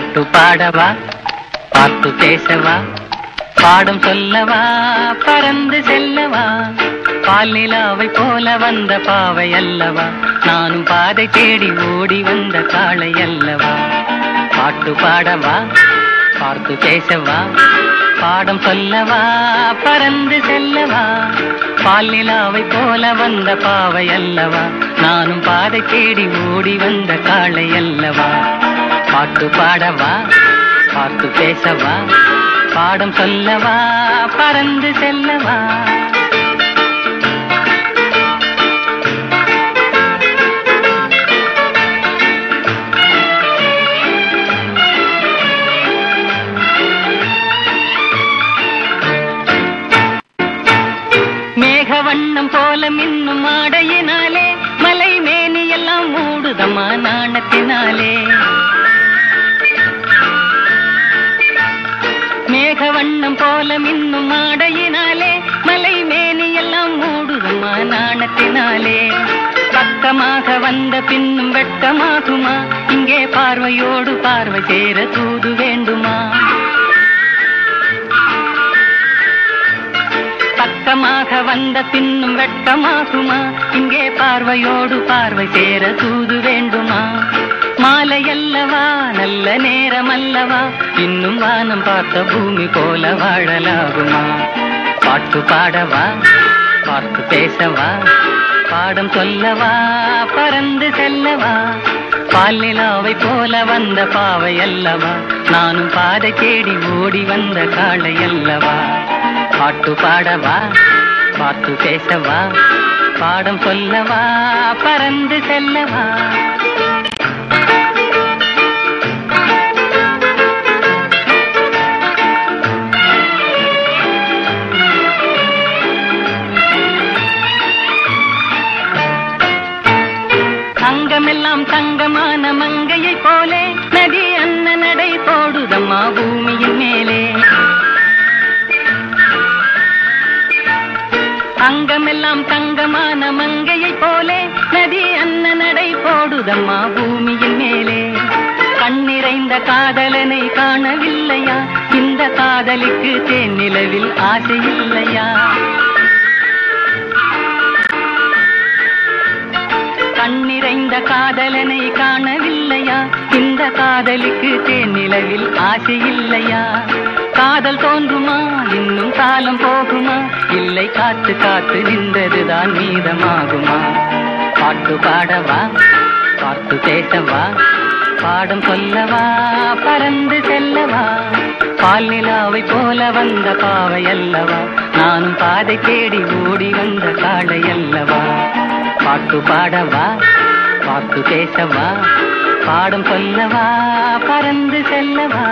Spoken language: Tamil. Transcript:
பாட்டு பாடவா, பார்த்து பேசவா, பாடம் சொல்லவா, பறந்து செல்லவா, பால் நிலாவை போல வந்த பாவை அல்லவா, நானும் பாதை தேடி ஓடி வந்த காளை அல்லவா. பாட்டு பாடவா, பார்த்து பேசவா, பாடம் சொல்லவா, பறந்து செல்லவா, பால் நிலாவை போல வந்த பாவை அல்லவா, நானும் பாதை தேடி ஓடி வந்த காளை அல்லவா. பாட்டு பாடவா, பார்த்து பேசவா, பாடம் சொல்லவா, பறந்து செல்லவா. மேக வண்ணம் போல மின்னும் ஆடையினாலே மலை மேனி எல்லாம் மூடுதம்மா நாணத்தினாலே. மேக வண்ணம் போல மின்னும் ஆடையினாலே மலை மேனி எல்லாம் மூடுதம்மா நாணத்தினாலே. பக்கமாக வந்த பின்னும் வெட்கமாகுமா, இங்கே பார்வையோடு பார்வை சேர தூது வேண்டுமா. பக்கமாக வந்த பின்னும் வெட்கமாகுமா, இங்கே பார்வையோடு பார்வை சேர தூது வேண்டுமா. மாலை அல்லவா, நல்ல நேரம் அல்லவா, இன்னும் வானம் பார்த்த பூமி போல வாழலாகுமா. பாட்டு பாடவா, பார்த்து பேசவா, பாடம் சொல்லவா, பறந்து செல்லவா, பால் நிலாவை போல வந்த பாவை அல்லவா, நானும் பாதை தேடி ஓடி வந்த காளை அல்லவா. பாட்டு பாடவா, பார்த்து பேசவா, பாடம் சொல்லவா, பறந்து செல்லவா. அங்கமெல்லாம் தங்கமான மங்கையை போலே நதி அன்ன நடை போடுதம்மா பூமியின் மேலே. அங்கமெல்லாம் தங்கமான மங்கையை போலே நதி அன்ன நடை போடுதம்மா பூமியின் மேலே. கண்ணிறைந்த காதலனை காணவில்லையா, இந்த காதலிக்கு தேன் நிலவில் ஆசை இல்லையா. கண்ணிறைந்த காதலனை காணவில்லையா, இந்த காதலிக்கு தேன் நிலவில் ஆசை இல்லையா. காதல் தோன்றுமா, இன்னும் காலம் போகுமா, இல்லை காத்து காத்து நின்றதுதான் மீதமாகுமா. பாட்டு பாடவா, பார்த்து பேசவா, பாடம் சொல்லவா, பறந்து செல்லவா, பால் நிலாவை போல வந்த பாவை அல்லவா, நானும் பாதை தேடி ஓடி வந்த காளை அல்லவா. பாட்டு பாடவா, பார்த்து பேசவா, பாடம் சொல்லவா, பறந்து செல்லவா.